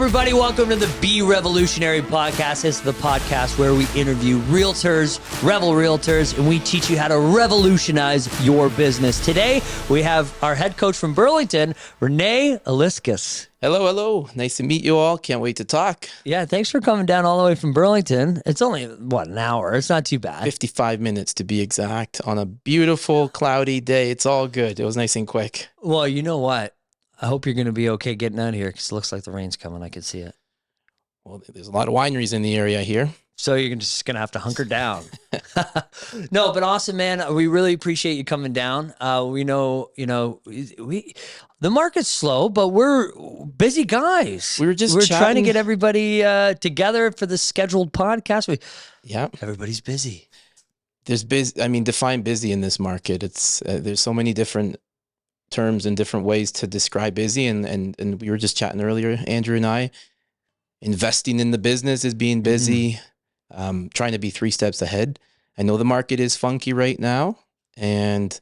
everybody? Welcome to the Be Revolutionary Podcast. This is the podcast where we interview realtors, Revel realtors, and we teach you how to revolutionize your business. Today, we have our head coach from Burlington, Rene Illescas. Hello. Nice to meet you all. Can't wait to talk. Yeah, thanks for coming down all the way from Burlington. It's only, an hour? It's not too bad. 55 minutes to be exact on a beautiful, cloudy day. It's all good. It was nice and quick. Well, you know what? I hope you're going to be okay getting out of here because it looks like the rain's coming. I can see it. Well, there's a lot of wineries in the area here. So you're just going to have to hunker down. No, but awesome, man. We really appreciate you coming down. We know, the market's slow, but we're busy guys. We're trying to get everybody together for the scheduled podcast. Everybody's busy. There's busy. I mean, define busy in this market. It's there's so many different terms and different ways to describe busy. And we were just chatting earlier, Andrew and I, investing in the business is being busy. Trying to be 3 steps ahead. I know the market is funky right now, and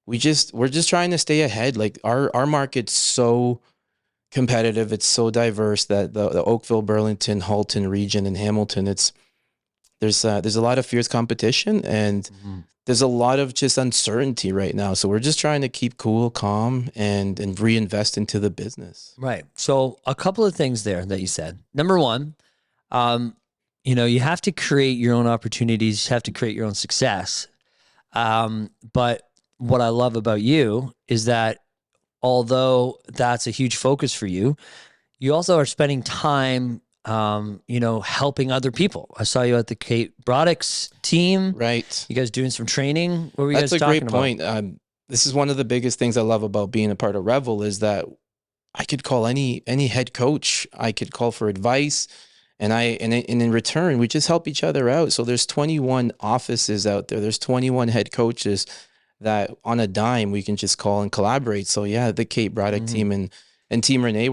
we're just trying to stay ahead. Like our market's so competitive, it's so diverse that the Oakville, Burlington, Halton region, and Hamilton, there's a lot of fierce competition, and there's a lot of just uncertainty right now. So we're just trying to keep cool, calm, and reinvest into the business. Right. So a couple of things there that you said. Number one, you have to create your own opportunities. You have to create your own success. But what I love about you is that although that's a huge focus for you, you also are spending time, helping other people. I saw you at the Kate Broddick's team. Right. You guys doing some training. What were you That's guys talking about? That's a great point. This is one of the biggest things I love about being a part of Revel is that I could call any head coach. I could call for advice. And in return, we just help each other out. So there's 21 offices out there. There's 21 head coaches that on a dime we can just call and collaborate. So yeah, the Kate Broddick team and Team Rene,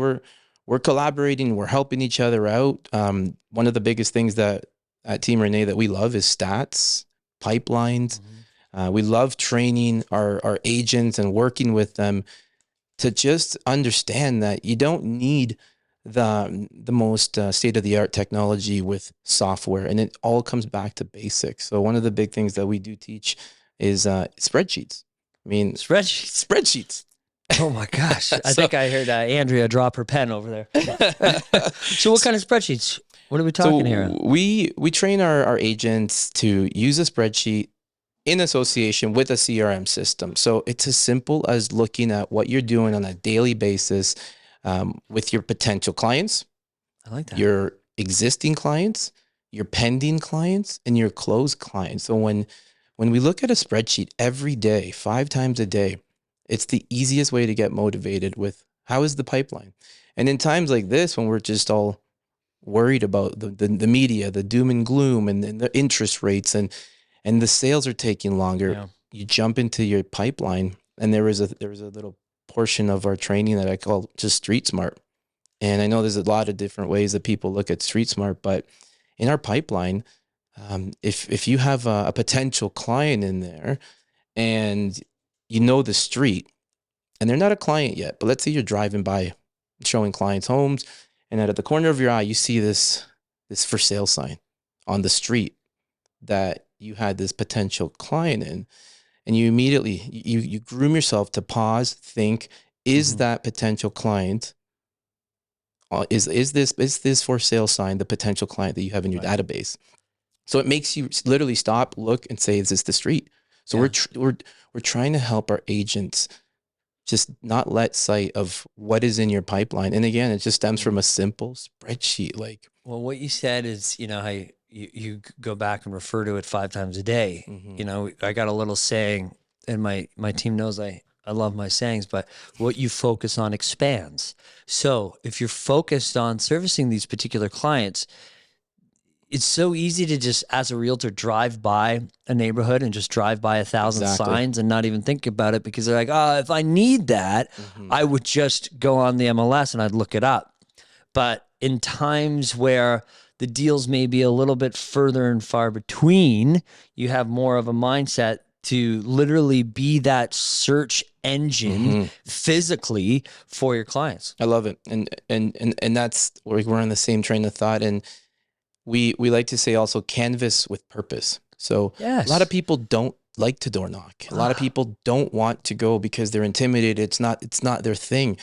we're collaborating. We're helping each other out. One of the biggest things that at Team Rene that we love is stats, pipelines. We love training our agents and working with them to just understand that you don't need the most state-of-the-art technology with software, and it all comes back to basics. So one of the big things that we do teach is spreadsheets. I mean, spreadsheets. Oh my gosh. I think I heard Andrea drop her pen over there. So what kind of spreadsheets? What are we talking here? We train our agents to use a spreadsheet in association with a CRM system. So it's as simple as looking at what you're doing on a daily basis with your potential clients. I like that. Your existing clients, your pending clients, and your closed clients. So when we look at a spreadsheet every day, 5 times a day, it's the easiest way to get motivated with how is the pipeline. And in times like this, when we're just all worried about the media, the doom and gloom, and the interest rates, and the sales are taking longer, you jump into your pipeline, and there was a little portion of our training that I call just Street Smart. And I know there's a lot of different ways that people look at Street Smart, but in our pipeline, if you have a potential client in there and you know the street and they're not a client yet, but let's say you're driving by showing clients homes, and out of the corner of your eye, you see this for sale sign on the street that you had this potential client in. And you immediately, you groom yourself to pause, think, is that potential client, is this for sale sign the potential client that you have in your database? So it makes you literally stop, look, and say, is this the street? So we're trying to help our agents just not let sight of what is in your pipeline. And again, it just stems from a simple spreadsheet. Well, what you said is, how you go back and refer to it 5 times a day. I got a little saying, and my team knows I love my sayings, but what you focus on expands. So if you're focused on servicing these particular clients, it's so easy to just, as a realtor, drive by a neighborhood and just drive by 1,000 signs and not even think about it, because they're like, oh, if I need that, I would just go on the MLS and I'd look it up. But in times where the deals may be a little bit further and far between, you have more of a mindset to literally be that search engine physically for your clients. I love it. And that's where we're on the same train of thought. And we like to say also canvas with purpose. So Yes. a lot of people don't like to door knock. A lot of people don't want to go because they're intimidated. It's not their thing.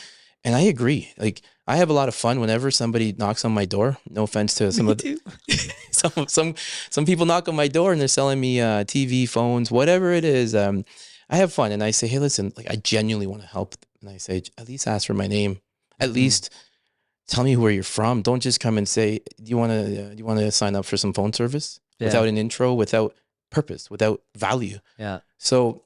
And I agree. Like, I have a lot of fun whenever somebody knocks on my door. No offense to some some people knock on my door and they're selling me TV, phones, whatever it is. I have fun, and I say, hey, listen, like, I genuinely want to help. And I say, at least ask for my name. At least tell me where you're from. Don't just come and say, do you want to sign up for some phone service without an intro, without purpose, without value. Yeah. So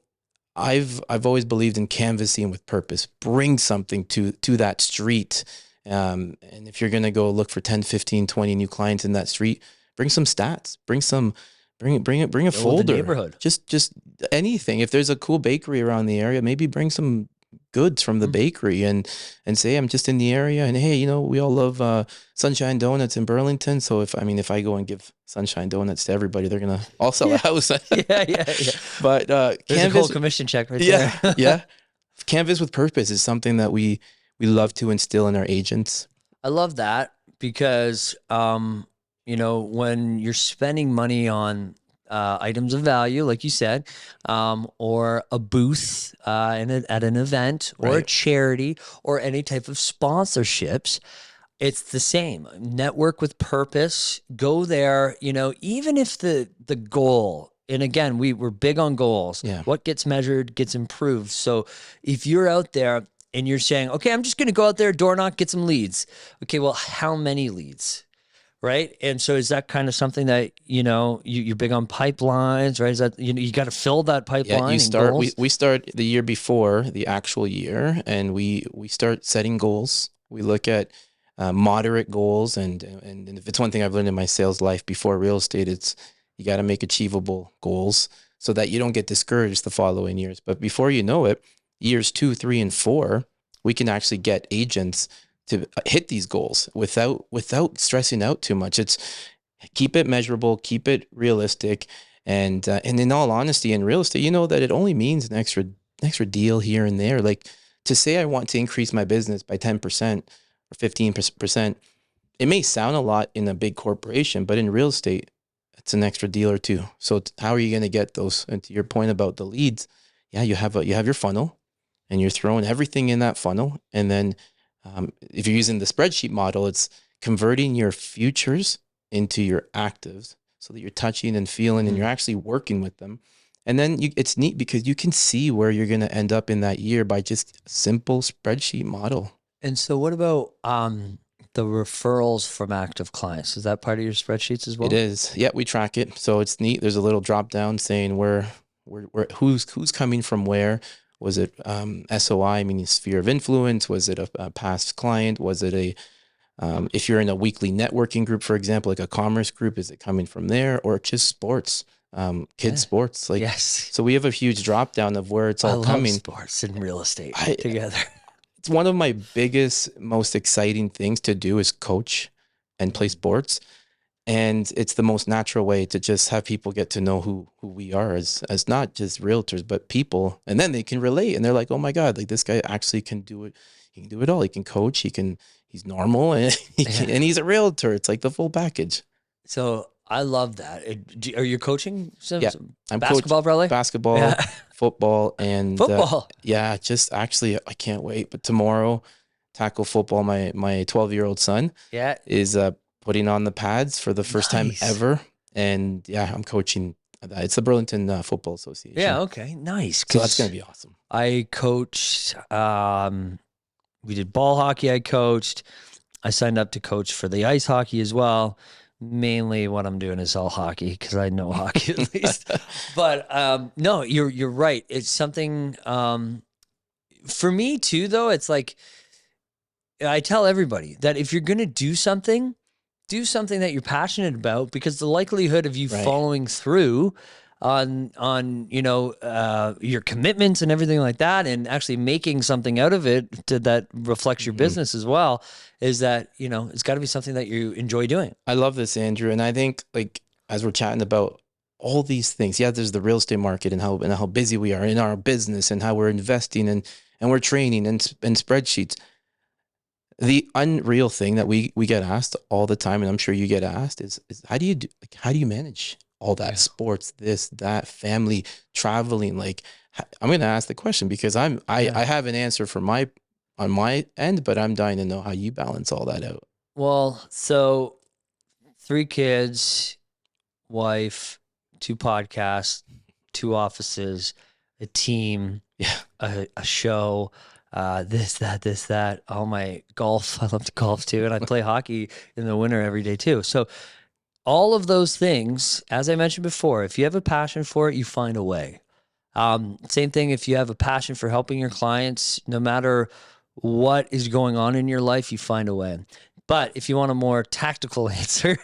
I've always believed in canvassing with purpose. Bring something to that street. And if you're going to go look for 10, 15, 20 new clients in that street, bring some stats, bring a folder, neighborhood. Just anything. If there's a cool bakery around the area, maybe bring some goods from the bakery and say, I'm just in the area, and hey, we all love Sunshine Donuts in Burlington. So if I go and give Sunshine Donuts to everybody, they're going to all sell a house. Yeah. But there's canvas, a cool commission check right there. Yeah. Canvas with purpose is something that we love to instill in our agents. I love that because, when you're spending money on items of value, like you said, or a booth at an event or a charity or any type of sponsorships, it's the same. Network with purpose. Go there, even if the goal, and again, we're big on goals. Yeah. What gets measured gets improved. So if you're out there and you're saying, okay, I'm just going to go out there, door knock, get some leads. Okay, well, how many leads? Right. And so is that kind of something that, you're big on pipelines, right? Is that, you got to fill that pipeline? Yeah, we start the year before the actual year, and we start setting goals. We look at moderate goals. And if it's one thing I've learned in my sales life before real estate, it's you got to make achievable goals so that you don't get discouraged the following years. But before you know it, years 2, 3, and 4, we can actually get agents to hit these goals without stressing out too much. It's keep it measurable, keep it realistic. And in all honesty, in real estate, that it only means an extra deal here and there. Like, to say I want to increase my business by 10% or 15%, it may sound a lot in a big corporation, but in real estate, it's an extra deal or two. So how are you going to get those? And to your point about the leads, yeah, you have your funnel, and you're throwing everything in that funnel. And then if you're using the spreadsheet model, it's converting your futures into your actives so that you're touching and feeling and you're actually working with them. And then it's neat because you can see where you're going to end up in that year by just a simple spreadsheet model. And so what about the referrals from active clients? Is that part of your spreadsheets as well? It is. Yeah, we track it. So it's neat. There's a little drop down saying who's coming from where. Was it SOI, meaning sphere of influence? Was it a past client? Was it if you're in a weekly networking group, for example, like a commerce group, is it coming from there, or just sports, kids sports? Like, yes. So we have a huge drop down of where it's all coming. Sports and real estate together. It's one of my biggest, most exciting things to do is coach and play sports. And it's the most natural way to just have people get to know who we are as not just realtors, but people. And then they can relate, and they're like, oh my God, like, this guy actually can do it. He can do it all. He can coach. He's normal, and he's a realtor. It's like the full package. So I love that. Are you coaching some I'm basketball, probably? Basketball, football, and football. Just actually, I can't wait. But tomorrow, tackle football. My 12-year-old son is putting on the pads for the first time ever. And I'm coaching that. It's the Burlington Football Association. Yeah. Okay. Nice. So that's going to be awesome. I coached, we did ball hockey. I coached, I signed up to coach for the ice hockey as well. Mainly what I'm doing is all hockey because I know hockey at least. But no, you're right. It's something for me too, though. It's like, I tell everybody that if you're going to do something that you're passionate about, because the likelihood of you following through on your commitments and everything like that, and actually making something out of it that reflects your business as well, is that, it's got to be something that you enjoy doing. I love this, Andrew. And I think, like, as we're chatting about all these things. Yeah, there's the real estate market and how busy we are in our business and how we're investing and we're training and spreadsheets. The unreal thing that we get asked all the time, and I'm sure you get asked, is how do you manage all that, sports, this, that, family, traveling? Like, I'm going to ask the question because I have an answer for on my end, but I'm dying to know how you balance all that out. Well, so 3 kids, wife, 2 podcasts, 2 offices, a team, a show, this, that. Oh, my golf. I love to golf too. And I play hockey in the winter every day too. So all of those things, as I mentioned before, if you have a passion for it, you find a way. Same thing if you have a passion for helping your clients, no matter what is going on in your life, you find a way. But if you want a more tactical answer,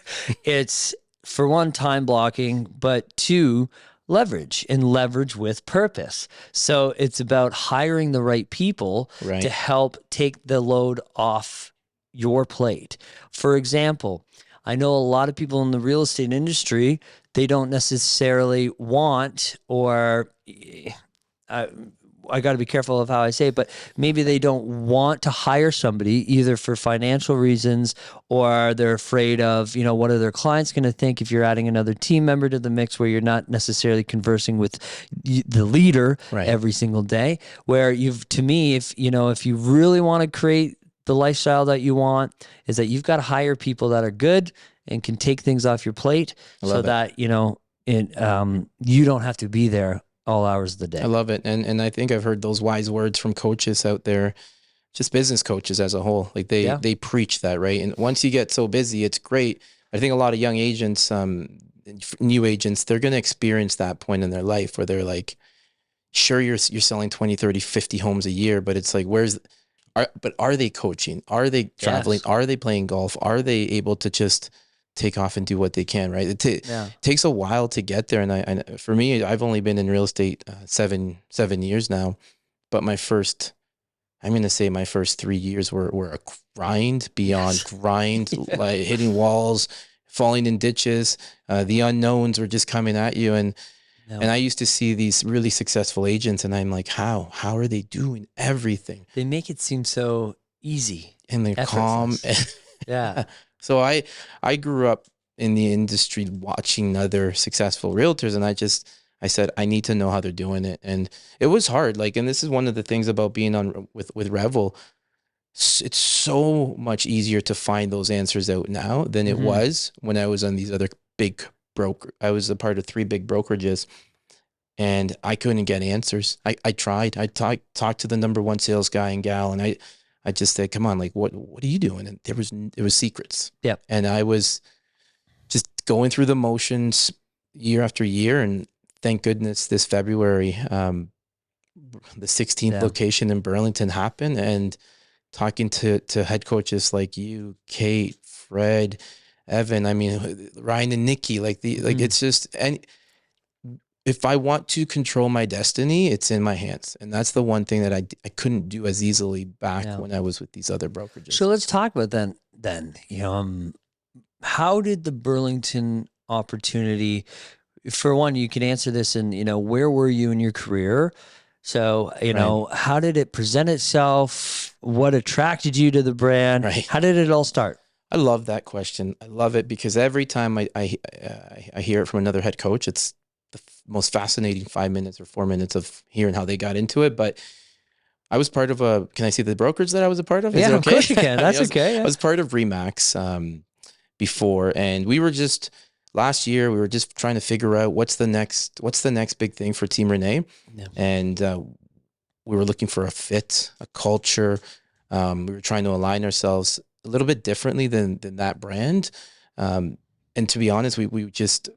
it's, for one, time blocking, but 2, leverage, and leverage with purpose. So it's about hiring the right people to help take the load off your plate. For example, I know a lot of people in the real estate industry, they don't necessarily want, or I got to be careful of how I say it, but maybe they don't want to hire somebody either for financial reasons, or they're afraid of, what are their clients going to think if you're adding another team member to the mix where you're not necessarily conversing with the leader every single day. Where to me, if you really want to create the lifestyle that you want, is that you've got to hire people that are good and can take things off your plate that, you don't have to be there all hours of the day. I love it. And I think I've heard those wise words from coaches out there, just business coaches as a whole. Like they preach that, right? And once you get so busy, it's great. I think a lot of young agents, new agents, they're going to experience that point in their life where they're like, sure, you're selling 20, 30, 50 homes a year, but it's like, but are they coaching? Are they traveling? Yes. Are they playing golf? Are they able to just take off and do what they can, right? It takes a while to get there. And for me, I've only been in real estate 7 years now, but I'm going to say my first 3 years were a grind beyond grind, like hitting walls, falling in ditches. The unknowns were just coming at you. And I used to see these really successful agents, and I'm like, how are they doing everything? They make it seem so easy. And they're calm. Yeah. So I grew up in the industry watching other successful realtors, and I said, I need to know how they're doing it. And it was hard. And this is one of the things about being on with Revel. It's so much easier to find those answers out now than it was when I was on these other big I was a part of 3 big brokerages, and I couldn't get answers. I tried. I talked to the number 1 sales guy and gal, and I just said, come on, like, what are you doing? And it was secrets. Yeah. And I was just going through the motions year after year. And thank goodness this February, the 16th location in Burlington happened, and talking to head coaches like you, Kate, Fred, Evan, Ryan and Nikki, it's just, and if I want to control my destiny, it's in my hands. And that's the one thing that I couldn't do as easily back when I was with these other brokerages. So let's talk about then, how did the Burlington opportunity, for one, you can answer this in, where were you in your career? So, how did it present itself? What attracted you to the brand? Right. How did it all start? I love that question. I love it because every time I hear it from another head coach, it's the most fascinating 5 minutes or 4 minutes of hearing how they got into it. But I was part of can I say the brokerage that I was a part of? Is it okay? Of course you can. That's okay. I was part of Remax before, and last year we were just trying to figure out what's the next big thing for Team Rene. Yeah. And we were looking for a fit, a culture. We were trying to align ourselves a little bit differently than that brand. And to be honest, we were just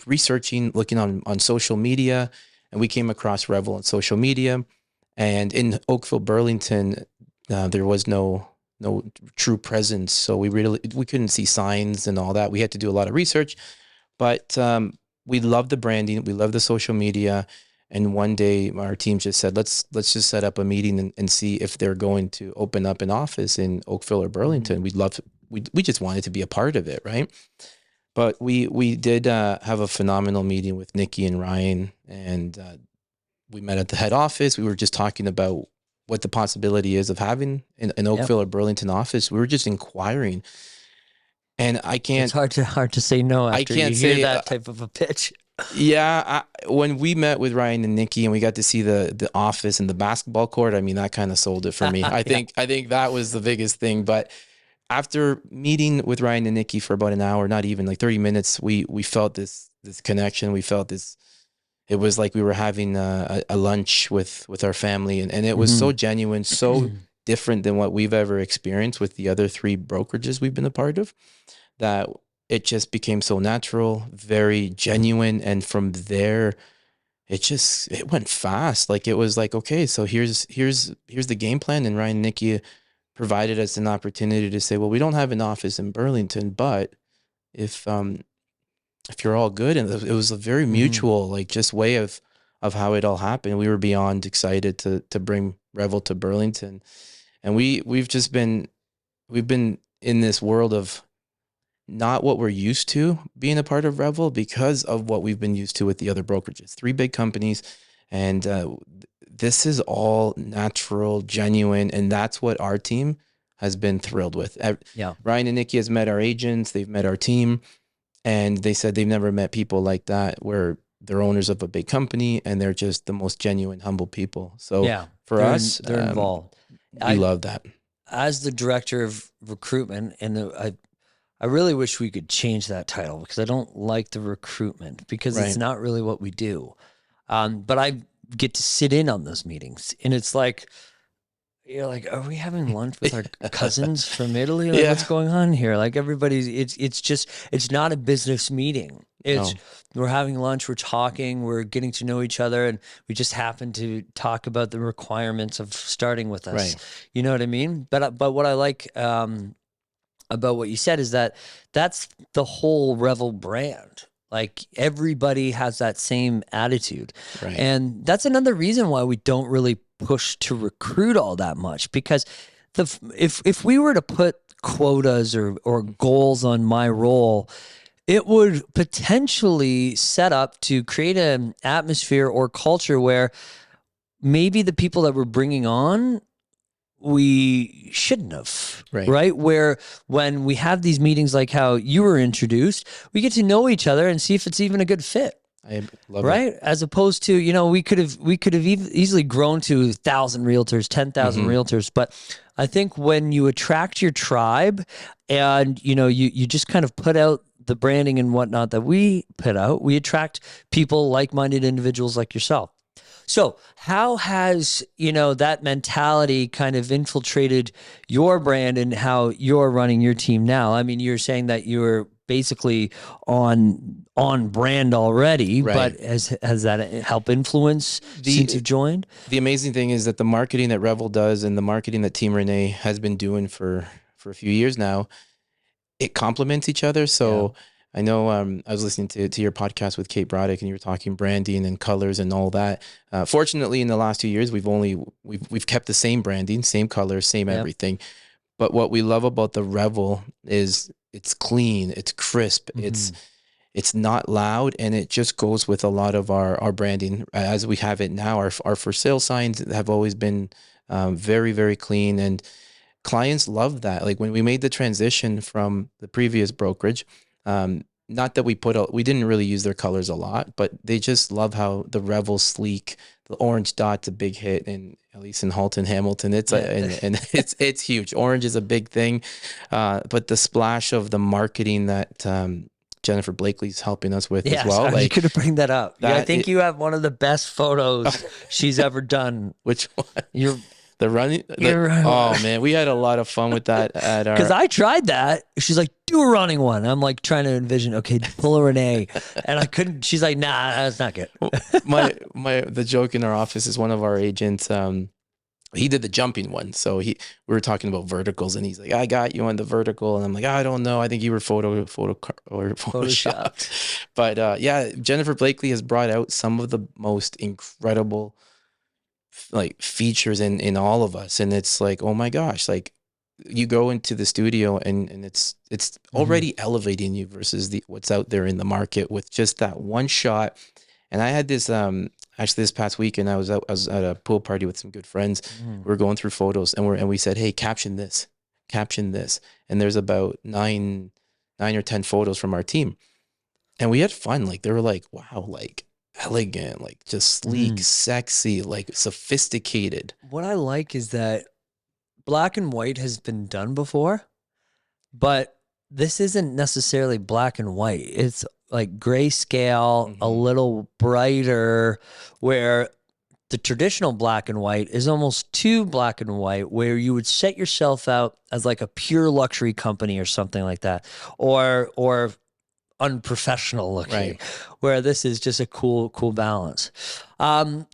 researching, looking on social media, and we came across Revel on social media. And in Oakville, Burlington, there was no true presence. So we couldn't see signs and all that. We had to do a lot of research, but we love the branding. We love the social media. And one day our team just said, let's just set up a meeting and see if they're going to open up an office in Oakville or Burlington. We just wanted to be a part of it, right? But we did have a phenomenal meeting with Nikki and Ryan, and we met at the head office. We were just talking about what the possibility is of having an Oakville or Burlington office. We were just inquiring, and It's hard to say no after you hear that type of a pitch. Yeah, when we met with Ryan and Nikki and we got to see the office and the basketball court, I mean, that kind of sold it for me. I think that was the biggest thing. But after meeting with Ryan and Nikki for about an hour, not even like 30 minutes, we felt this connection. We felt this. It was like we were having a lunch with our family, and it was so genuine, so different than what we've ever experienced with the other 3 brokerages we've been a part of, that it just became so natural, very genuine. And from there, it went fast. Like, it was like, okay, so here's the game plan. And Ryan and Nikki provided us an opportunity to say, well, we don't have an office in Burlington, but if you're all good, and it was a very mutual, like, just way of how it all happened. We were beyond excited to bring Revel to Burlington. And we've been in this world of not what we're used to being a part of Revel, because of what we've been used to with the other brokerages, 3 big companies. And this is all natural, genuine. And that's what our team has been thrilled with. Ryan and Nikki has met our agents. They've met our team, and they said they've never met people like that, where they're owners of a big company and they're just the most genuine, humble people. So for us, they're involved. We love that. As the director of recruitment, and I really wish we could change that title, because I don't like the recruitment, because it's not really what we do. But I get to sit in on those meetings, and it's like, you're like, are we having lunch with our cousins from Italy? Like, what's going on here? Like, everybody's, it's not a business meeting. We're having lunch, we're talking, we're getting to know each other, and we just happen to talk about the requirements of starting with us. Right. You know what I mean? But what I like, about what you said is that that's the whole Revel brand. Like, everybody has that same attitude. Right. And that's another reason why we don't really push to recruit all that much, because if we were to put quotas or goals on my role, it would potentially set up to create an atmosphere or culture where maybe the people that we're bringing on, we shouldn't have, right? Where when we have these meetings, like how you were introduced, we get to know each other and see if it's even a good fit. I love it. As opposed to, we could have easily grown to 1,000 realtors, 10,000 realtors. But I think when you attract your tribe, and, you just kind of put out the branding and whatnot that we put out, we attract people, like-minded individuals like yourself. So how has, that mentality kind of infiltrated your brand and how you're running your team now? I mean, you're saying that you're basically on brand already, but has that helped influence since you've joined? The amazing thing is that the marketing that Revel does and the marketing that Team Rene has been doing for a few years now, it complements each other. So I know I was listening to your podcast with Kate Broderick, and you were talking branding and colors and all that. Fortunately, in the last 2 years, we've kept the same branding, same colors, same everything. But what we love about the Revel is it's clean, it's crisp, it's not loud, and it just goes with a lot of our branding as we have it now. Our for sale signs have always been very, very clean, and clients love that. Like, when we made the transition from the previous brokerage, not that we didn't really use their colors a lot, but they just love how the Revel sleek, the orange dot's a big hit, and at least in Halton, Hamilton, and it's huge. Orange is a big thing, but the splash of the marketing that Jennifer Blakely's helping us with as well. Like, you could have bring that up. I think you have one of the best photos she's ever done. Which one? You're running. Oh man, we had a lot of fun with that at our. Because I tried that. She's like, do a running one. I'm like trying to envision. Okay, pull a Rene, and I couldn't. She's like, nah, that's not good. The joke in our office is one of our agents. He did the jumping one. So we were talking about verticals, and he's like, I got you on the vertical. And I'm like, I don't know. I think you were photoshopped. But Jennifer Blakely has brought out some of the most incredible like features in all of us. And it's like, oh my gosh, like you go into the studio and it's already elevating you versus what's out there in the market with just that one shot. And I had this actually this past weekend I was at a pool party with some good friends. We were going through photos and we said, hey, caption this. And there's about nine or 10 photos from our team. And we had fun. Like, they were like, wow, like elegant, like just sleek, sexy, like sophisticated. What I like is that black and white has been done before, but this isn't necessarily black and white. It's like grayscale, a little brighter, where the traditional black and white is almost too black and white, where you would set yourself out as like a pure luxury company or something like that, or unprofessional looking, right? Where this is just a cool balance.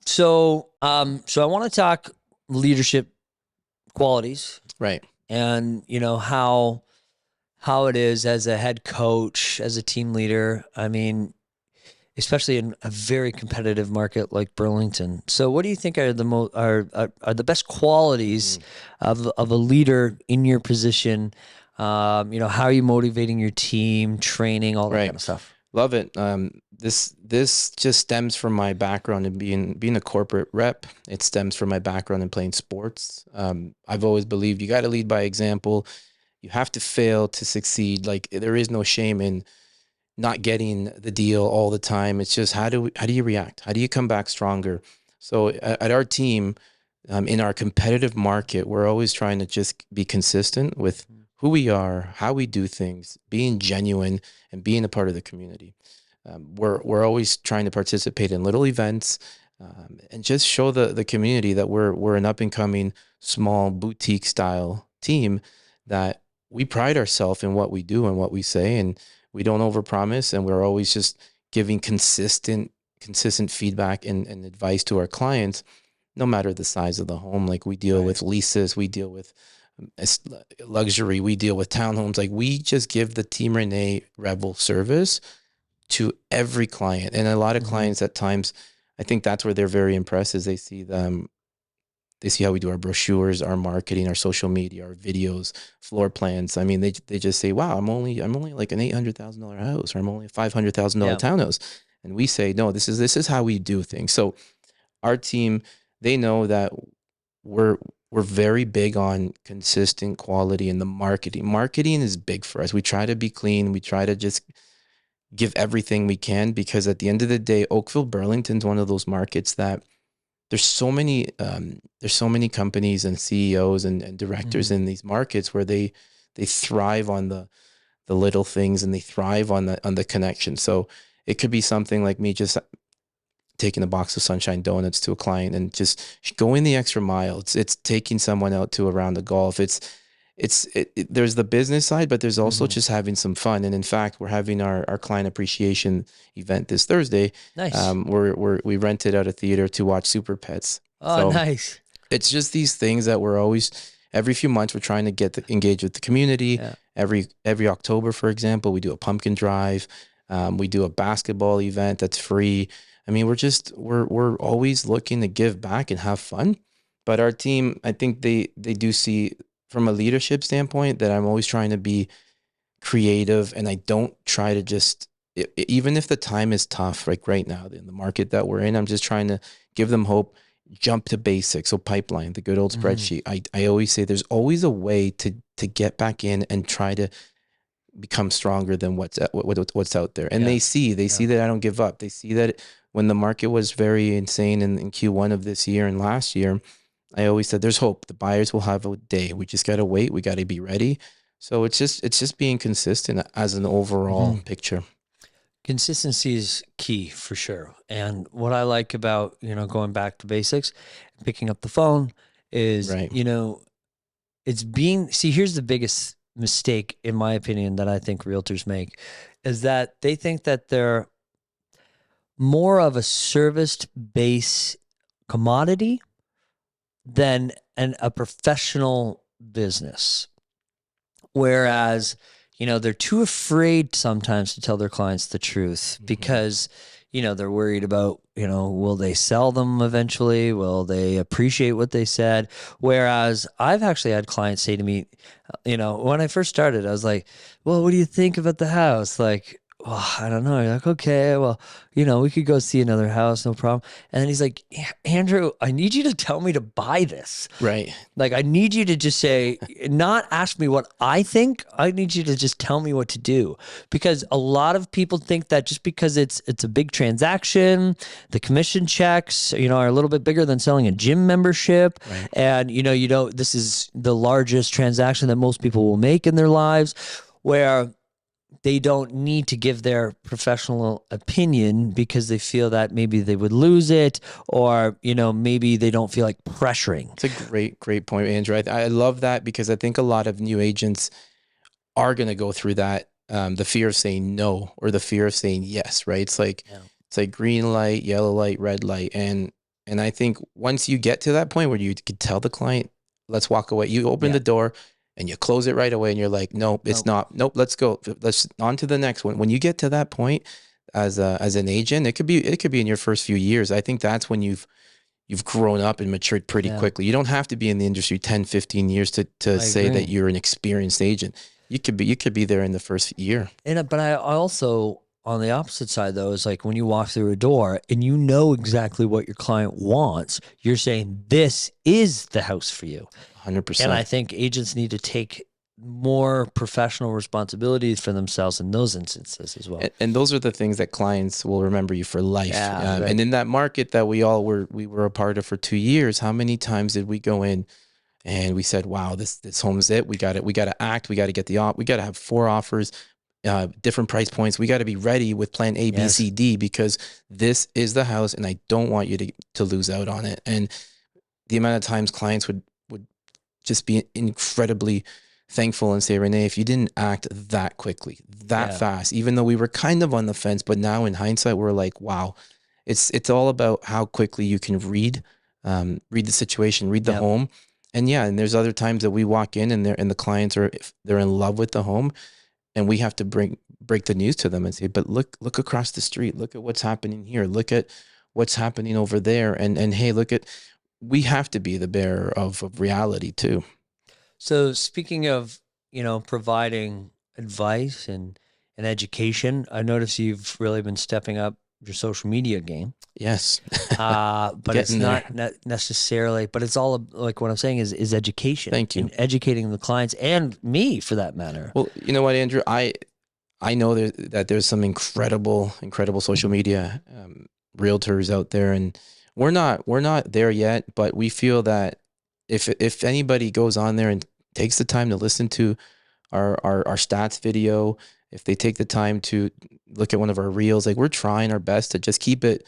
So I want to talk leadership qualities, right? And how it is as a head coach, as a team leader. I mean, especially in a very competitive market like Burlington. So what do you think are the best qualities of a leader in your position? How are you motivating your team, training, all that kind of stuff? Love it. This just stems from my background in being a corporate rep. It stems from my background in playing sports. I've always believed you got to lead by example. You have to fail to succeed. Like, there is no shame in not getting the deal all the time. It's just how do you react? How do you come back stronger? So at our team, in our competitive market, we're always trying to just be consistent with who we are, how we do things, being genuine, and being a part of the community. We're always trying to participate in little events and just show the community that we're an up and coming small boutique style team, that we pride ourselves in what we do and what we say, and we don't overpromise, and we're always just giving consistent feedback and advice to our clients, no matter the size of the home. Like, we deal with leases, we deal with luxury, we deal with townhomes. Like, we just give the Team Rene Revel service to every client. And a lot of clients at times, I think that's where they're very impressed, is they see how we do our brochures, our marketing, our social media, our videos, floor plans. I mean, they just say, wow, I'm only like an $800,000 house, or I'm only a $500,000 townhouse. And we say, no, this is how we do things. So our team, they know that we're very big on consistent quality in the marketing. Marketing is big for us. We try to be clean. We try to just give everything we can, because at the end of the day, Oakville, Burlington's one of those markets that there's so many companies and CEOs and directors in these markets where they thrive on the little things, and they thrive on the connection. So it could be something like me just taking a box of Sunshine Donuts to a client and just going the extra mile. It's taking someone out to a round of golf. There's the business side, but there's also just having some fun. And in fact, we're having our client appreciation event this Thursday. Nice. We rented out a theater to watch Super Pets. Oh, so nice. It's just these things that we're always, every few months, we're trying to engage with the community. Yeah. Every October, for example, we do a pumpkin drive. We do a basketball event that's free. I mean, we're always looking to give back and have fun. But our team, I think they do see, from a leadership standpoint, that I'm always trying to be creative, and I don't try to just, even if the time is tough, like right now in the market that we're in, I'm just trying to give them hope, jump to basics. So pipeline, the good old spreadsheet. I always say there's always a way to get back in and try to become stronger than what's out there. And they see that I don't give up. They see that when the market was very insane in Q1 of this year and last year, I always said there's hope. The buyers will have a day. We just got to wait. We got to be ready. So it's just being consistent as an overall picture. Consistency is key for sure. And what I like about, going back to basics, picking up the phone is, it's here's the biggest mistake, in my opinion, that I think realtors make, is that they think that they're more of a service-based commodity than a professional business. Whereas, they're too afraid sometimes to tell their clients the truth, because, they're worried about, will they sell them eventually? Will they appreciate what they said? Whereas I've actually had clients say to me, when I first started, I was like, well, what do you think about the house? Like, well, I don't know. You're like, okay, well, we could go see another house, no problem. And then he's like, Andrew, I need you to tell me to buy this. Right. Like, I need you to just say, not ask me what I think. I need you to just tell me what to do. Because a lot of people think that just because it's a big transaction, the commission checks, are a little bit bigger than selling a gym membership. Right. And, this is the largest transaction that most people will make in their lives, where they don't need to give their professional opinion because they feel that maybe they would lose it, or, maybe they don't feel like pressuring. It's a great point, Andrew. I love that, because I think a lot of new agents are going to go through that, the fear of saying no or the fear of saying yes, right? It's like, It's like green light, yellow light, red light. And I think once you get to that point where you could tell the client, let's walk away, you open the door and you close it right away, and you're like, nope, it's not. Nope, let's go. Let's on to the next one. When you get to that point as an agent, it could be in your first few years. I think that's when you've grown up and matured pretty quickly. You don't have to be in the industry 10, 15 years to say that you're an experienced agent. You could be there in the first year. But I also, on the opposite side though, is like when you walk through a door and you know exactly what your client wants, you're saying this is the house for you. 100%. And I think agents need to take more professional responsibilities for themselves in those instances as well. And those are the things that clients will remember you for life. Right. And in that market that we were a part of for 2 years, how many times did we go in and we said, wow, this home's it. We got to act. We got to get we got to have 4 offers, different price points. We got to be ready with plan A, B, C, D, because this is the house and I don't want you to lose out on it. And the amount of times clients would just be incredibly thankful and say, Rene, if you didn't act that quickly, that fast, even though we were kind of on the fence, but now in hindsight, we're like, wow, it's all about how quickly you can read the situation, read the home. And and there's other times that we walk in and the clients they're in love with the home, and we have to break the news to them and say, but look across the street, look at what's happening here, look at what's happening over there. And hey, we have to be the bearer of reality too. So speaking of, providing advice and education, I notice you've really been stepping up your social media game. Yes. But it's not necessarily, but it's all like what I'm saying is education. Thank you. And educating the clients and me for that matter. Well, you know what, Andrew, I know that there's some incredible social media realtors out there, and we're not there yet, but we feel that if anybody goes on there and takes the time to listen to our stats video, if they take the time to look at one of our reels, like we're trying our best to just keep it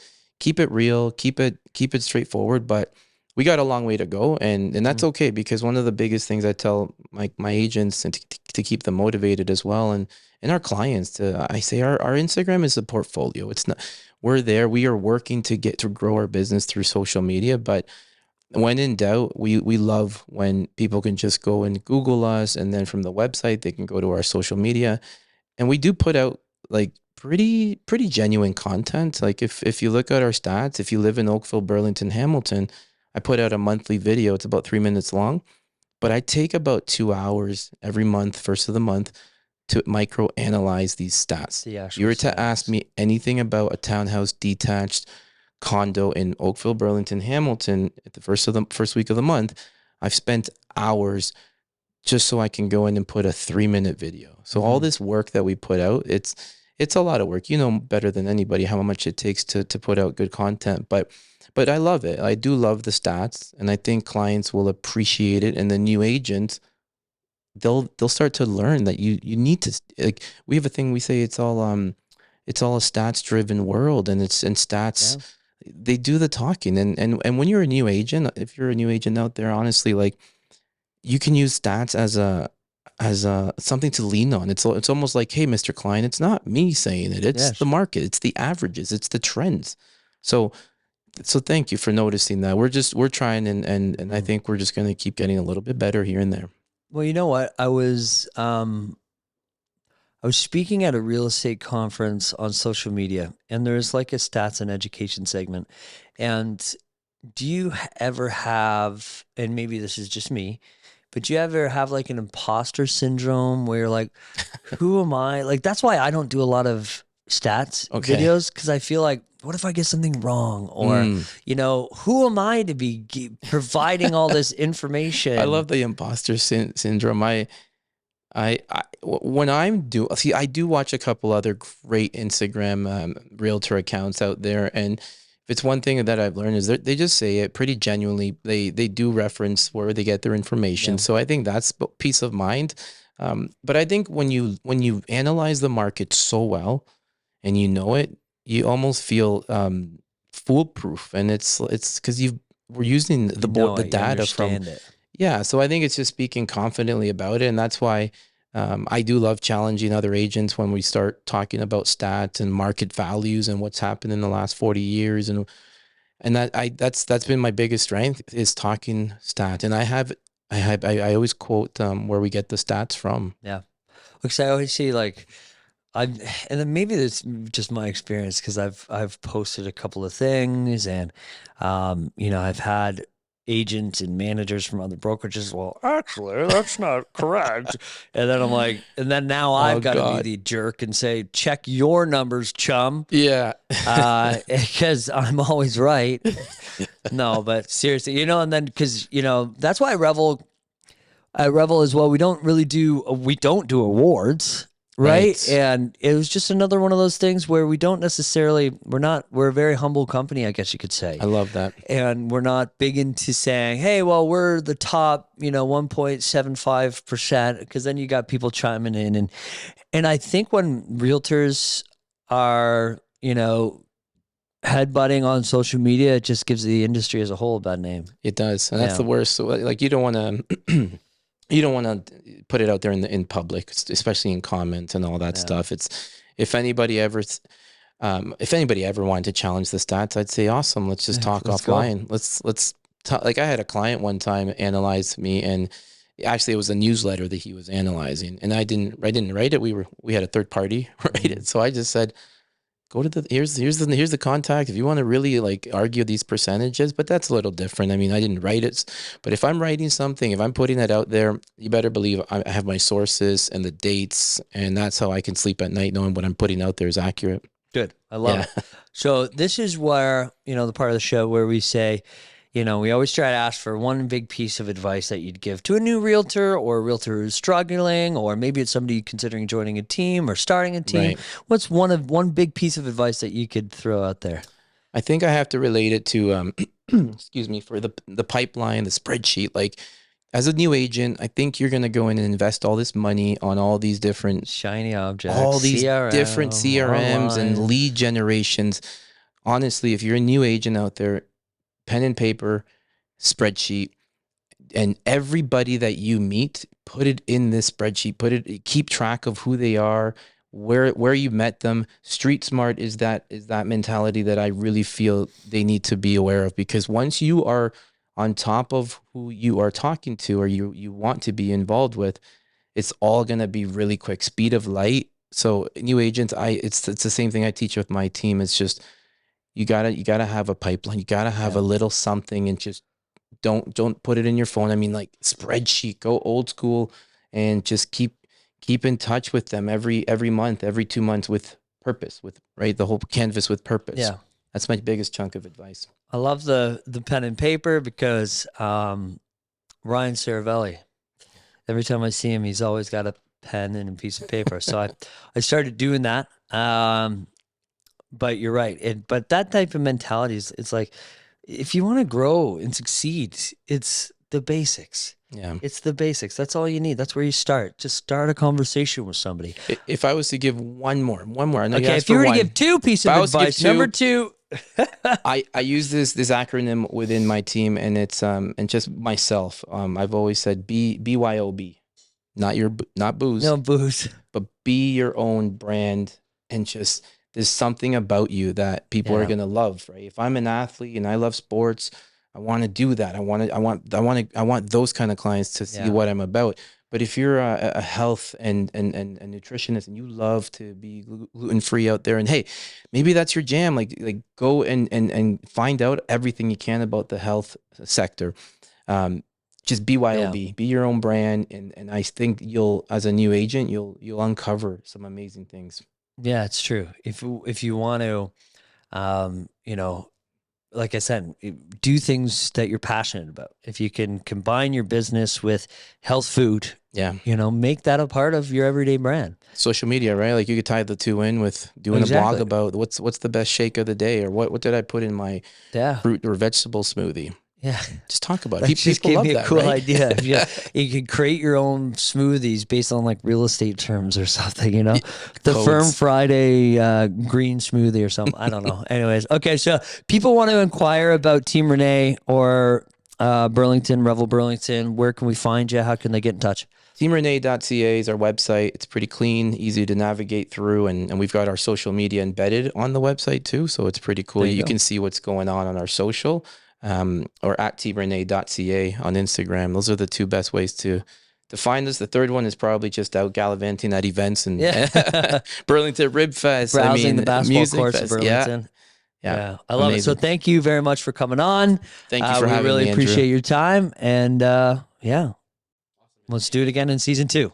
real, keep it straightforward, but we got a long way to go, and that's okay, because one of the biggest things I tell my agents and to keep them motivated as well, and our clients, I say our Instagram is a portfolio. It's not, we're there. We are working to grow our business through social media, but when in doubt, we love when people can just go and Google us, and then from the website they can go to our social media, and we do put out like pretty genuine content. Like if you look at our stats, if you live in Oakville, Burlington, Hamilton, I put out a monthly video. It's about 3 minutes long, but I take about 2 hours every month, first of the month, to micro analyze these stats. If you were to ask me anything about a townhouse detached condo in Oakville, Burlington, Hamilton at the first week of the month, I've spent hours just so I can go in and put a 3-minute video. So all this work that we put out, it's a lot of work. You know better than anybody how much it takes to put out good content, but I love it. I do love the stats, and I think clients will appreciate it. And the new agents, they'll start to learn that you need to, like, we have a thing we say, it's all a stats driven world, and stats, they do the talking. And when you're a new agent, if you're a new agent out there, honestly, like, you can use stats as a something to lean on. It's almost like, hey, Mr. Klein, it's not me saying it. It's the market. It's the averages. It's the trends. So thank you for noticing that. We're trying, and I think we're just going to keep getting a little bit better here and there. Well, you know what? I was I was speaking at a real estate conference on social media, and there's like a stats and education segment. And do you ever have, and maybe this is just me, but do you ever have like an imposter syndrome where you're like, who am I? Like, that's why I don't do a lot of stats videos, because I feel like, what if I get something wrong? Or, who am I to be providing all this information? I love the imposter syndrome. When I do watch a couple other great Instagram realtor accounts out there, and if it's one thing that I've learned is that they just say it pretty genuinely. They do reference where they get their information, so I think that's peace of mind. But I think when you analyze the market so well, and you know it, you almost feel foolproof, and it's because we're using the data from it. Yeah, so I think it's just speaking confidently about it, and that's why I do love challenging other agents when we start talking about stats and market values and what's happened in the last 40 years, and that's been my biggest strength, is talking stats, and I always quote where we get the stats from. Yeah, because I always see like and then maybe it's just my experience, because I've posted a couple of things, and I've had agents and managers from other brokerages. Well, actually, that's not correct. And then I'm like, and then now I've got to be the jerk and say, check your numbers, chum. Yeah. Because I'm always right. No, but seriously, and then because, that's why at Revel as well, we don't do awards. Right. And it was just another one of those things where we don't necessarily, we're a very humble company, I guess you could say. I love that. And we're not big into saying, hey, well, we're the top, 1.75%, because then you got people chiming in. And I think when realtors are, headbutting on social media, it just gives the industry as a whole a bad name. It does. And that's the worst. So like, you don't want to, put it out there in public, especially in comments and all that stuff. It's, if anybody ever wanted to challenge the stats, I'd say, awesome. Let's just talk offline. Let's talk. Like, I had a client one time analyze me, and actually it was a newsletter that he was analyzing, and I didn't write it. We had a third party write it. So I just said, go to here's the contact if you want to really like argue these percentages, but that's a little different. I mean, I didn't write it, but if I'm writing something, if I'm putting it out there, you better believe I have my sources and the dates, and that's how I can sleep at night, knowing what I'm putting out there is accurate. Good. I love it. So this is where, the part of the show where we say, we always try to ask for one big piece of advice that you'd give to a new realtor, or a realtor who's struggling, or maybe it's somebody considering joining a team or starting a team. Right. What's one big piece of advice that you could throw out there? I think I have to relate it to, excuse me, for the pipeline, the spreadsheet. Like, as a new agent, I think you're going to go in and invest all this money on all these different shiny objects, all these different CRMs and lead generations. Honestly, if you're a new agent out there, pen and paper, spreadsheet, and everybody that you meet, put it in this spreadsheet. Keep track of who they are, where you met them. Street smart is that mentality that I really feel they need to be aware of, because once you are on top of who you are talking to, or you want to be involved with, it's all going to be really quick. Speed of light. So new agents, it's the same thing I teach with my team. It's just, you gotta have a pipeline. You gotta have a little something, and just don't put it in your phone. I mean, like, spreadsheet, go old school, and just keep in touch with them every month, every 2 months, with purpose, the whole canvas with purpose. Yeah. That's my biggest chunk of advice. I love the pen and paper, because Ryan Saravelli, every time I see him, he's always got a pen and a piece of paper. So I started doing that. But you're right. But that type of mentality it's like, if you want to grow and succeed, it's the basics. Yeah. It's the basics. That's all you need. That's where you start. Just start a conversation with somebody. If I was to give one more, okay, if you were to give two pieces of advice, number two. I use this acronym within my team, and it's and just myself. I've always said BYOB, not booze. No booze. But be your own brand, and just, there's something about you that people are going to love, right? If I'm an athlete and I love sports, I want to do that. I want those kind of clients to see what I'm about. But if you're a health and nutritionist and you love to be gluten free out there, and hey, maybe that's your jam. Like go and find out everything you can about the health sector. Just BYOB, be your own brand, and I think you'll, as a new agent, you'll uncover some amazing things. Yeah, it's true. If you want to, you know, like I said, do things that you're passionate about. If you can combine your business with health food, you know, make that a part of your everyday brand. Social media, right? Like you could tie the two in with doing a blog about what's the best shake of the day, or what did I put in my fruit or vegetable smoothie. Yeah, just talk about it. That just gave me a cool idea. Yeah. You could create your own smoothies based on like real estate terms or something, you know, the Codes. Firm Friday green smoothie or something. I don't know. Anyways, okay. So people want to inquire about Team Rene or Burlington, Revel Burlington. Where can we find you? How can they get in touch? TeamRene.ca is our website. It's pretty clean, easy to navigate through, and we've got our social media embedded on the website too. So it's pretty cool. You can see what's going on our social. Or at teamrene.ca on Instagram. Those are the two best ways to find us. The third one is probably just out gallivanting at events and Burlington Rib Fest. Browsing the basketball courts of Burlington. Yeah. I love it. So thank you very much for coming on. Thank you for having me, We really Andrew. appreciate your time. And let's do it again in season 2.